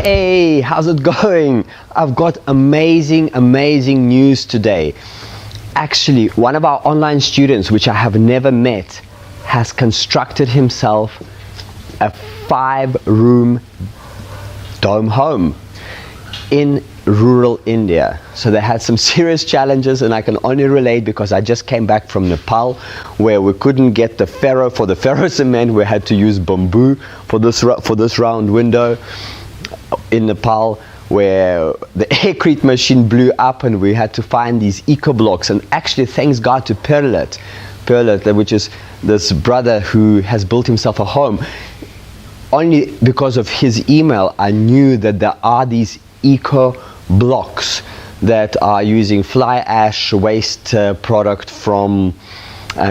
Hey, how's it going? I've got amazing news today. Actually, one of our online students, which I have never met, has constructed himself a 5-room dome home in rural India. So they had some serious challenges, and I can only relate because I just came back from Nepal, where we couldn't get the ferro cement. We had to use bamboo for this round window. In Nepal, where the aircrete machine blew up, and we had to find these eco blocks. And actually, thanks God to Perlet, which is this brother who has built himself a home. Only because of his email, I knew that there are these eco blocks that are using fly ash waste product from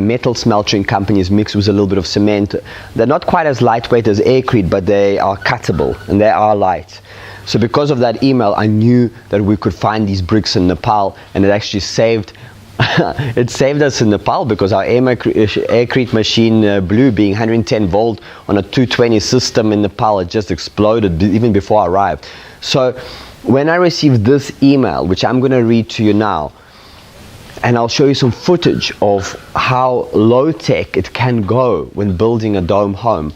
metal smelting companies mixed with a little bit of cement. They're not quite as lightweight as aircrete, but they are cuttable and they are light. So because of that email, I knew that we could find these bricks in Nepal, and it actually saved it saved us in Nepal, because our aircrete machine blew, being 110 volt on a 220 system in Nepal. It just exploded even before I arrived. So when I received this email, which I'm going to read to you now, and I'll show you some footage of how low-tech it can go when building a dome home.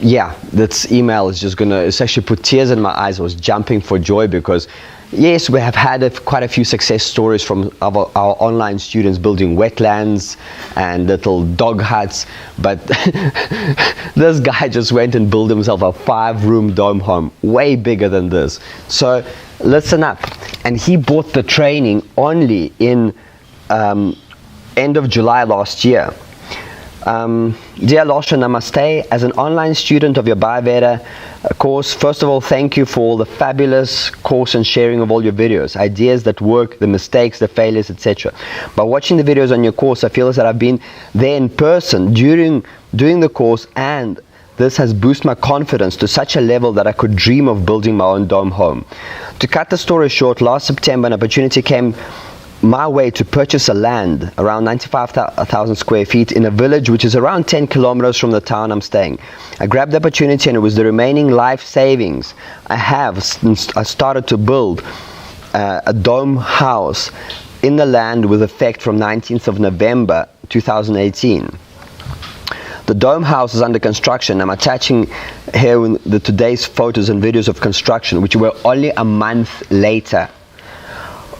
Yeah, this email is just it's actually put tears in my eyes. I was jumping for joy because, yes, we have had quite a few success stories from our online students building wetlands and little dog huts, but this guy just went and built himself a 5-room dome home, way bigger than this. So listen up. And he bought the training only in end of July last year. Dear Losha, namaste. As an online student of your Ayurveda course, first of all, thank you for all the fabulous course and sharing of all your videos, ideas that work, the mistakes, the failures, etc. By watching the videos on your course, I feel as that I've been there in person during doing the course, and this has boosted my confidence to such a level that I could dream of building my own dome home. To cut the story short, last September an opportunity came my way to purchase a land around 95,000 square feet in a village which is around 10 kilometers from the town I'm staying. I grabbed the opportunity, and it was the remaining life savings I have since I started to build a dome house in the land with effect from 19th of November 2018. The dome house is under construction. I'm attaching here today's photos and videos of construction, which were only a month later.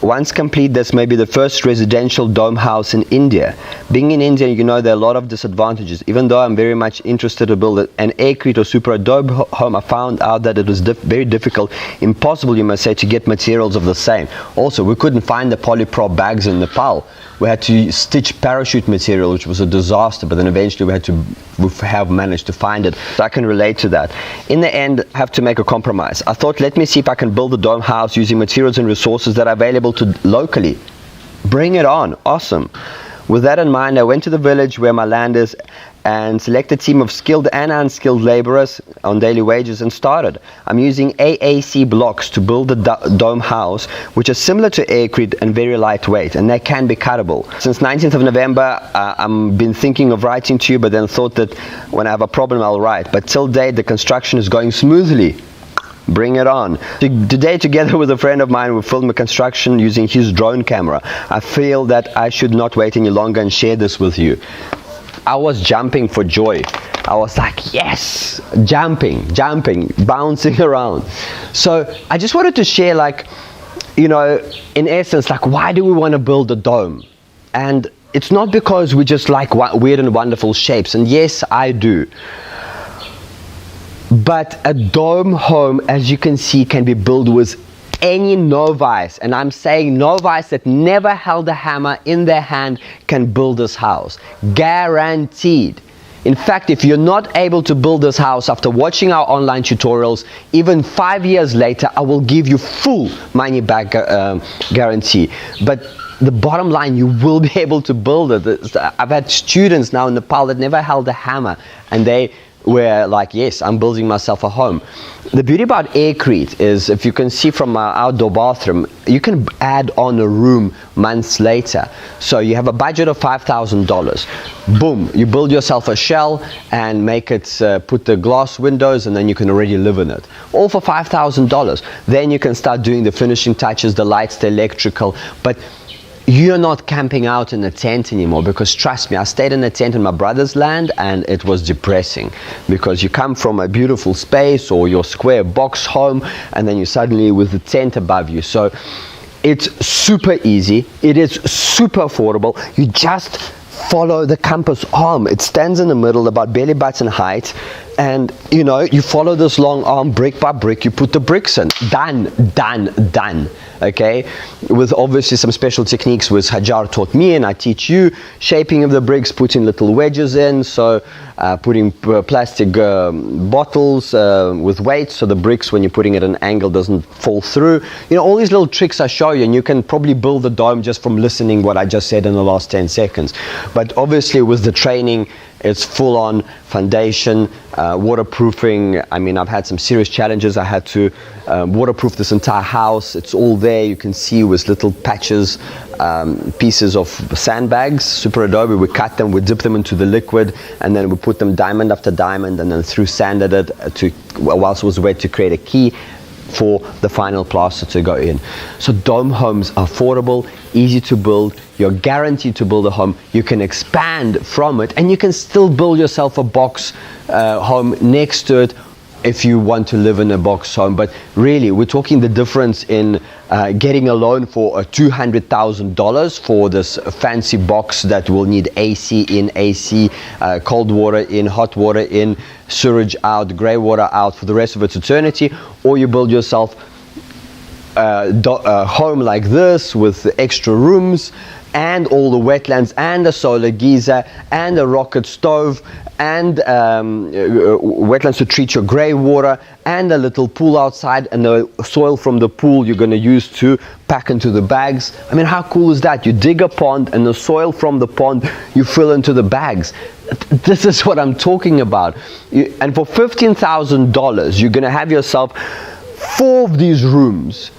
Once complete, this may be the first residential dome house in India. Being in India, you know there are a lot of disadvantages. Even though I'm very much interested to build an aircrete or super dome home, I found out that it was very difficult, impossible you must say, to get materials of the same. Also, we couldn't find the polyprop bags in Nepal. We had to stitch parachute material, which was a disaster, but then eventually we have managed to find it. So I can relate to that. In the end, I have to make a compromise. I thought, let me see if I can build a dome house using materials and resources that are available locally. Bring it on. Awesome. With that in mind, I went to the village where my land is and selected a team of skilled and unskilled laborers on daily wages and started. I'm using AAC blocks to build the dome house, which is similar to aircrete and very lightweight, and they can be cuttable. Since 19th of November, I've been thinking of writing to you, but then thought that when I have a problem, I'll write. But till date, the construction is going smoothly. Bring it on. Today, together with a friend of mine, we filmed the construction using his drone camera. I feel that I should not wait any longer and share this with you. I was jumping for joy. I was like, yes, jumping, bouncing around. So I just wanted to share, like, you know, in essence, like, why do we want to build a dome? And it's not because we just like weird and wonderful shapes. And yes, I do. But a dome home, as you can see, can be built with any novice, and I'm saying novice that never held a hammer in their hand can build this house. Guaranteed. In fact, if you're not able to build this house after watching our online tutorials, even 5 years later, I will give you full money back guarantee. But the bottom line, you will be able to build it. I've had students now in Nepal that never held a hammer, and they where like, yes, I'm building myself a home. The beauty about Aircrete is, if you can see from my outdoor bathroom, you can add on a room months later. So you have a budget of $5,000. Boom, you build yourself a shell and make it, put the glass windows, and then you can already live in it. All for $5,000. Then you can start doing the finishing touches, the lights, the electrical. But you're not camping out in a tent anymore, because trust me, I stayed in a tent in my brother's land and it was depressing, because you come from a beautiful space or your square box home and then you suddenly with the tent above you. So it's super easy, it is super affordable. You just follow the compass arm. It stands in the middle about belly button height, and you know, you follow this long arm brick by brick, you put the bricks in. Done, done, done. Okay, with obviously some special techniques which Hajar taught me and I teach you. Shaping of the bricks, putting little wedges in, so putting plastic bottles with weights, so the bricks, when you're putting it at an angle, doesn't fall through. You know, all these little tricks I show you, and you can probably build the dome just from listening what I just said in the last 10 seconds. But obviously with the training, it's full on foundation, waterproofing. I mean, I've had some serious challenges. I had to waterproof this entire house. It's all there. You can see with little patches, pieces of sandbags, Super Adobe. We cut them, we dip them into the liquid, and then we put them diamond after diamond, and then through sanded it to, whilst it was wet, to create a key for the final plaster to go in. So dome homes are affordable, easy to build. You're guaranteed to build a home. You can expand from it, and you can still build yourself a box home next to it if you want to live in a box home. But really, we're talking the difference in getting a loan for $200,000 for this fancy box that will need AC in, AC, cold water in, hot water in, sewage out, grey water out for the rest of its eternity. Or you build yourself a home like this with extra rooms and all the wetlands and a solar geyser and a rocket stove and wetlands to treat your grey water and a little pool outside, and the soil from the pool you're going to use to pack into the bags. I mean, how cool is that? You dig a pond, and the soil from the pond you fill into the bags. This is what I'm talking about. And for $15,000 you're going to have yourself 4 of these rooms,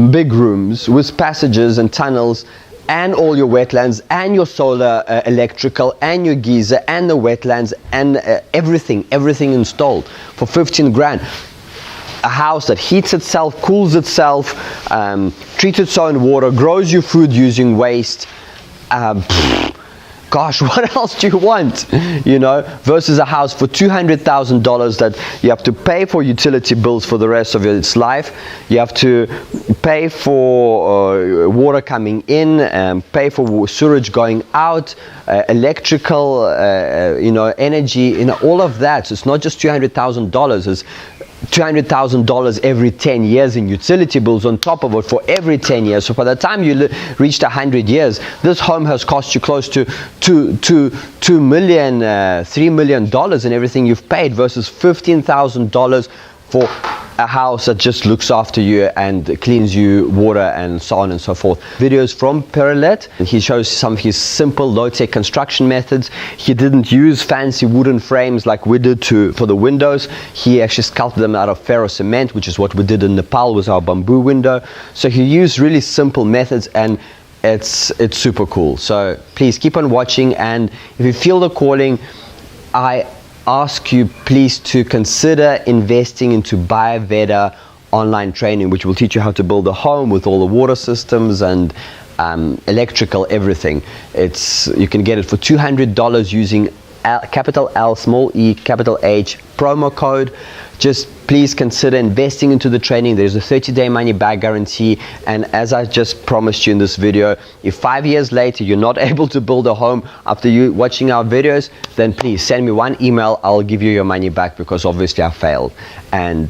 big rooms with passages and tunnels, and all your wetlands and your solar electrical and your geyser and the wetlands and everything installed for 15 grand. A house that heats itself, cools itself, treats its own water, grows your food using waste. Gosh, what else do you want? You know, versus a house for $200,000 that you have to pay for utility bills for the rest of its life. You have to pay for water coming in, pay for sewage going out, electrical, you know, energy, you know, all of that. So it's not just $200,000. It's $200,000 every 10 years in utility bills on top of it for every 10 years. So by the time you reached 100 years, this home has cost you close to $3 million in everything you've paid, versus $15,000 for a house that just looks after you and cleans you water and so on and so forth. Videos from Perilet. He shows some of his simple low-tech construction methods. He didn't use fancy wooden frames like we did for the windows. He actually sculpted them out of ferro cement, which is what we did in Nepal with our bamboo window. So he used really simple methods, and it's super cool. So please keep on watching, and if you feel the calling, I ask you please to consider investing into Buyveda online training, which will teach you how to build a home with all the water systems and electrical, everything. You can get it for $200 using capital L, small e, capital H promo code. Just please consider investing into the training. There's a 30-day money-back guarantee, and as I just promised you in this video, if 5 years later you're not able to build a home after you watching our videos, then please send me one email. I'll give you your money back, because obviously I failed. And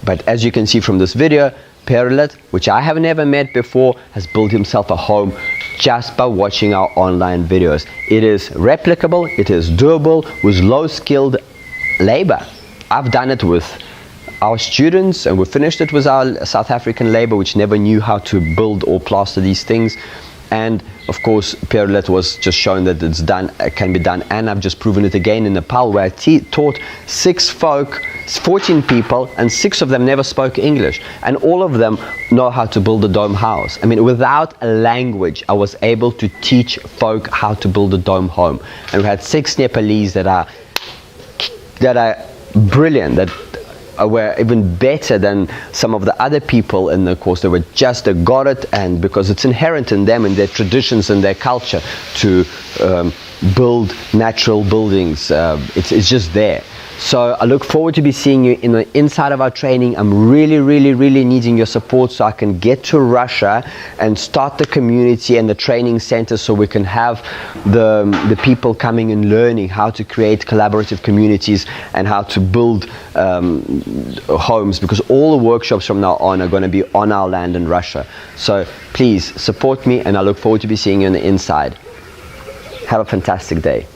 but as you can see from this video, Perilet, which I have never met before, has built himself a home just by watching our online videos. It is replicable, it is doable with low-skilled labor. I've done it with our students, and we finished it with our South African labor, which never knew how to build or plaster these things. And of course, Pierre was just shown that it's done, it can be done, and I've just proven it again in Nepal, where I taught 14 people, and 6 of them never spoke English, and all of them know how to build a dome house. I mean, without a language, I was able to teach folk how to build a dome home. And we had 6 Nepalese that are brilliant, that were even better than some of the other people in the course. They got it, and because it's inherent in them and their traditions and their culture to build natural buildings, it's just there. So I look forward to be seeing you in the inside of our training. I'm really needing your support so I can get to Russia and start the community and the training center, so we can have the people coming and learning how to create collaborative communities and how to build homes, because all the workshops from now on are going to be on our land in Russia. So please support me, and I look forward to be seeing you on the inside. Have a fantastic day.